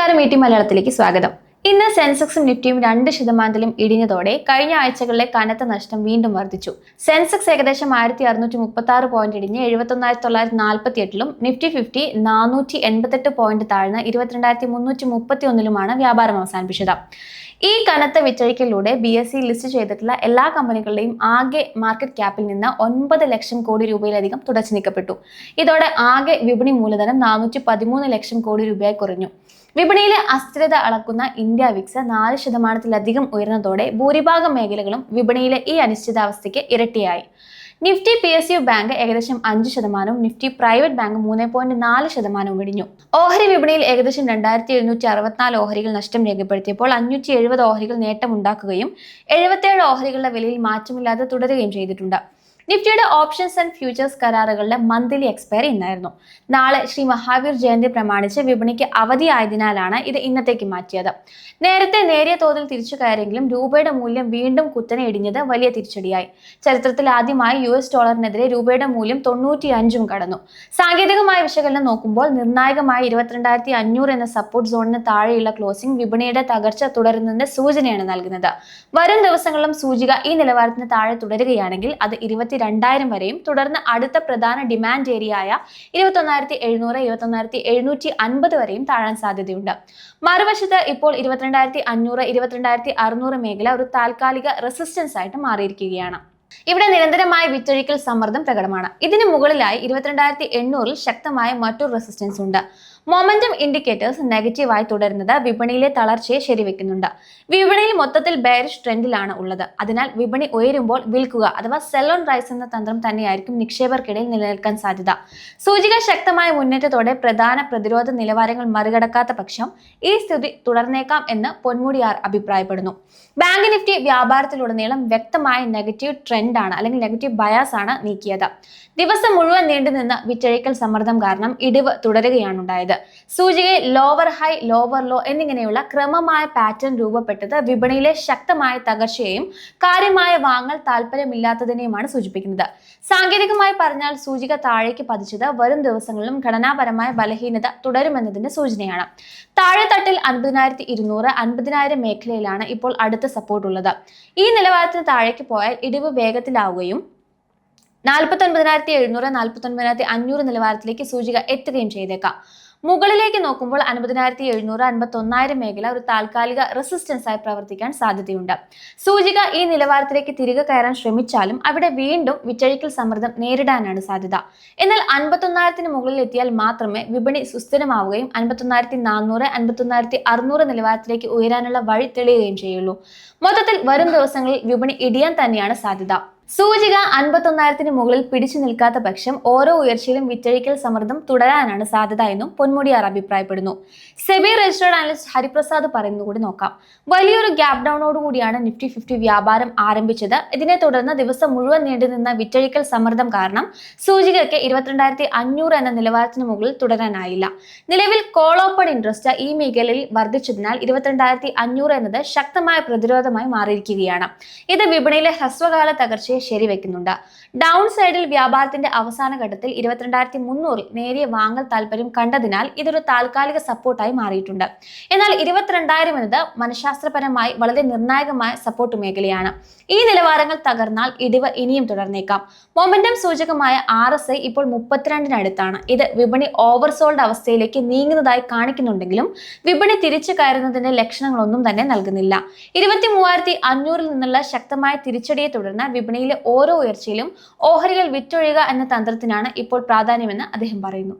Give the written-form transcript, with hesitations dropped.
നമസ്കാരം, മലയാളത്തിലേക്ക് സ്വാഗതം. ഇന്ന് സെൻസെക്സും നിഫ്റ്റിയും 2% ഇടിഞ്ഞതോടെ കഴിഞ്ഞ ആഴ്ചകളിലെ കനത്ത നഷ്ടം വീണ്ടും വർദ്ധിച്ചു. സെൻസെക്സ് ഏകദേശം 1636 പോയിന്റ് ഇടിഞ്ഞ് 71948ലും നിഫ്റ്റി 50 488 പോയിന്റ് താഴ്ന്ന് 22331ലുമാണ് വ്യാപാരം അവസാനിപ്പിച്ചത്. ഈ കനത്ത വിറ്റഴിക്കലിലൂടെ BSE ലിസ്റ്റ് ചെയ്തിട്ടുള്ള എല്ലാ കമ്പനികളുടെയും ആകെ മാർക്കറ്റ് ക്യാപ്പിൽ നിന്ന് 9 ലക്ഷം കോടി രൂപയിലധികം തുടച്ചു നീക്കപ്പെട്ടു. ഇതോടെ ആകെ വിപണി മൂലധനം 413 ലക്ഷം കോടി രൂപയായി കുറഞ്ഞു. വിപണിയിലെ അസ്ഥിരത അളക്കുന്ന ഇന്ത്യ വിക്സ് 4%-ലധികം ഉയർന്നതോടെ ഭൂരിഭാഗം മേഖലകളും വിപണിയിലെ ഈ അനിശ്ചിതാവസ്ഥയ്ക്ക് ഇരട്ടിയായി. നിഫ്റ്റി PSU ബാങ്ക് ഏകദേശം 5%, നിഫ്റ്റി പ്രൈവറ്റ് ബാങ്ക് 3.4% ഇടിഞ്ഞു. ഓഹരി വിപണിയിൽ ഏകദേശം 2764 ഓഹരികൾ നഷ്ടം രേഖപ്പെടുത്തിയപ്പോൾ 570 ഓഹരികൾ നേട്ടമുണ്ടാക്കുകയും 77 ഓഹരികളുടെ വിലയിൽ മാറ്റമില്ലാതെ തുടരുകയും ചെയ്തിട്ടുണ്ട്. നിഫ്റ്റിയുടെ ഓപ്ഷൻസ് ആൻഡ് ഫ്യൂച്ചേഴ്സ് കരാറുകളുടെ മന്ത്ലി എക്സ്പയറി ഇന്നായിരുന്നു. നാളെ ശ്രീ മഹാവീർ ജയന്തി പ്രമാണിച്ച് വിപണിക്ക് അവധിയായതിനാലാണ് ഇത് ഇന്നത്തേക്ക് മാറ്റിയത്. നേരത്തെ നേരിയ തോതിൽ തിരിച്ചു കയറിയെങ്കിലും രൂപയുടെ മൂല്യം വീണ്ടും കുത്തനെ ഇടിഞ്ഞത് വലിയ തിരിച്ചടിയായി. ചരിത്രത്തിൽ ആദ്യമായി US ഡോളറിനെതിരെ രൂപയുടെ മൂല്യം 95 കടന്നു. സാങ്കേതികമായ വിശകലനം നോക്കുമ്പോൾ നിർണായകമായ 22,500 എന്ന സപ്പോർട്ട് സോണിന് താഴെയുള്ള ക്ലോസിംഗ് വിപണിയുടെ തകർച്ച തുടരുന്നതിന്റെ സൂചനയാണ് നൽകുന്നത്. വരും ദിവസങ്ങളിലും സൂചിക ഈ നിലവാരത്തിന് താഴെ തുടരുകയാണെങ്കിൽ അത് 22,000 വരെയും തുടർന്ന് അടുത്ത പ്രധാന ഡിമാൻഡ് ഏരിയയായ 21,700, 21,750 വരെയും താഴാൻ സാധ്യതയുണ്ട്. മറുവശത്ത് ഇപ്പോൾ 22,500, 22,600 മേഖല ഒരു താൽക്കാലിക റെസിസ്റ്റൻസ് ആയിട്ട് മാറിയിരിക്കുകയാണ്. ഇവിടെ നിരന്തരമായ വിറ്റഴിക്കൽ സമ്മർദ്ദം പ്രകടമാണ്. ഇതിന് മുകളിലായി 22,800 ശക്തമായ മറ്റൊരു റെസിസ്റ്റൻസ് ഉണ്ട്. മൊമെന്റം ഇൻഡിക്കേറ്റേഴ്സ് നെഗറ്റീവായി തുടരുന്നത് വിപണിയിലെ തളർച്ചയെ ശരിവെക്കുന്നുണ്ട്. വിപണിയിൽ മൊത്തത്തിൽ ബെയറിഷ് ട്രെൻഡിലാണ് ഉള്ളത്. അതിനാൽ വിപണി ഉയരുമ്പോൾ വിൽക്കുക അഥവാ സെൽ ഓൺ റൈസ് എന്ന തന്ത്രം തന്നെയായിരിക്കും നിക്ഷേപകർക്കിടയിൽ നിലനിൽക്കാൻ സാധ്യത. സൂചിക ശക്തമായ മുന്നേറ്റത്തോടെ പ്രധാന പ്രതിരോധ നിലവാരങ്ങൾ മറികടക്കാത്ത പക്ഷം ഈ സ്ഥിതി തുടർന്നേക്കാം എന്ന് പൊന്മുടിയാർ അഭിപ്രായപ്പെടുന്നു. ബാങ്ക് നിഫ്റ്റി വ്യാപാരത്തിലുടനീളം വ്യക്തമായ നെഗറ്റീവ് ട്രെൻഡാണ് അല്ലെങ്കിൽ നെഗറ്റീവ് ബയാസ് ആണ് നീക്കിയത്. ദിവസം മുഴുവൻ നീണ്ടുനിന്ന വിറ്റഴിക്കൽ സമ്മർദ്ദം കാരണം ഇടിവ് തുടരുകയാണ് ഉണ്ടായത്. സൂചികയിൽ ലോവർ ഹൈ, ലോവർ ലോ എന്നിങ്ങനെയുള്ള ക്രമമായ പാറ്റേൺ രൂപപ്പെട്ടത് വിപണിയിലെ ശക്തമായ തകർച്ചയെയും കാര്യമായ വാങ്ങൽ താല്പര്യമില്ലാത്തതിനെയുമാണ് സൂചിപ്പിക്കുന്നത്. സാങ്കേതികമായി പറഞ്ഞാൽ സൂചിക താഴേക്ക് പതിച്ചത് വരും ദിവസങ്ങളിലും ഘടനാപരമായ ബലഹീനത തുടരുമെന്നതിന്റെ സൂചനയാണ്. താഴെത്തട്ടിൽ 50,200, 50,000 മേഖലയിലാണ് ഇപ്പോൾ അടുത്ത സപ്പോർട്ട് ഉള്ളത്. ഈ നിലവാരത്തിന് താഴേക്ക് പോയാൽ ഇടിവ് വേഗത്തിലാവുകയും 49,700, 49,500 നിലവാരത്തിലേക്ക് സൂചിക എത്തുകയും ചെയ്തേക്കാം. മുകളിലേക്ക് നോക്കുമ്പോൾ 50,700, 51,000 മേഖല ഒരു താൽക്കാലിക റെസിസ്റ്റൻസ് ആയി പ്രവർത്തിക്കാൻ സാധ്യതയുണ്ട്. സൂചിക ഈ നിലവാരത്തിലേക്ക് തിരികെ കയറാൻ ശ്രമിച്ചാലും അവിടെ വീണ്ടും വിറ്റഴിക്കൽ സമ്മർദ്ദം നേരിടാനാണ് സാധ്യത. എന്നാൽ 51,000 മുകളിൽ എത്തിയാൽ മാത്രമേ വിപണി സുസ്ഥിരമാവുകയും 51,400, 51,600 നിലവാരത്തിലേക്ക് ഉയരാനുള്ള വഴി തെളിയുകയും ചെയ്യുള്ളൂ. മൊത്തത്തിൽ വരും ദിവസങ്ങളിൽ വിപണി ഇടിയാൻ തന്നെയാണ് സാധ്യത. സൂചിക 51,000 മുകളിൽ പിടിച്ചു നിൽക്കാത്ത പക്ഷം ഓരോ ഉയർച്ചയിലും വിറ്റഴിക്കൽ സമ്മർദ്ദം തുടരാനാണ് സാധ്യത എന്നും പൊന്മുടിയാർ അഭിപ്രായപ്പെടുന്നു. സെബി രജിസ്ട്രേഡ് അനലിസ്റ്റ് ഹരിപ്രസാദ് പറയുന്നത് കൂടി നോക്കാം. വലിയൊരു ഗ്യാപ് ഡൗണോടുകൂടിയാണ് നിഫ്റ്റി 50 വ്യാപാരം ആരംഭിച്ചത്. ഇതിനെ തുടർന്ന് ദിവസം മുഴുവൻ നീണ്ടുനിന്ന വിറ്റഴിക്കൽ സമ്മർദ്ദം കാരണം സൂചികയ്ക്ക് 22,500 എന്ന നിലവാരത്തിന് മുകളിൽ തുടരാനായില്ല. നിലവിൽ കോൾ ഓപ്പൺ ഇൻട്രസ്റ്റ് ഈ മേഖലയിൽ വർദ്ധിച്ചതിനാൽ 22,500 എന്നത് ശക്തമായ പ്രതിരോധമായി മാറിയിരിക്കുകയാണ്. ഇത് വിപണിയിലെ ഹ്രസ്വകാല തകർച്ചയെ ശരിവെക്കുന്നുണ്ട്. ഡൗൺ സൈഡിൽ വ്യാപാരത്തിന്റെ അവസാന ഘട്ടത്തിൽ 22,300 നേരിയ വാങ്ങൽ താല്പര്യം കണ്ടതിനാൽ ഇതൊരു താൽക്കാലിക സപ്പോർട്ടായി മാറിയിട്ടുണ്ട്. എന്നാൽ 22,000 എന്നത് മനഃശാസ്ത്രപരമായി വളരെ നിർണായകമായ സപ്പോർട്ട് മേഖലയാണ്. ഈ നിലവാരങ്ങൾ തകർന്നാൽ ഇടിവ് ഇനിയും തുടർന്നേക്കാം. മൊമെന്റം സൂചകമായ RSI ഇപ്പോൾ 32-അടുത്താണ്. ഇത് വിപണി ഓവർസോൾഡ് അവസ്ഥയിലേക്ക് നീങ്ങുന്നതായി കാണിക്കുന്നുണ്ടെങ്കിലും വിപണി തിരിച്ചു കയറുന്നതിന്റെ ലക്ഷണങ്ങളൊന്നും തന്നെ നൽകുന്നില്ല. 23,500 നിന്നുള്ള ശക്തമായ തിരിച്ചടിയെ തുടർന്ന് വിപണിയിലെ ഓരോ ഉയർച്ചയിലും ഓഹരികൾ വിറ്റൊഴിയുക എന്ന തന്ത്രത്തിനാണ് ഇപ്പോൾ പ്രാധാന്യമെന്ന് അദ്ദേഹം പറയുന്നു.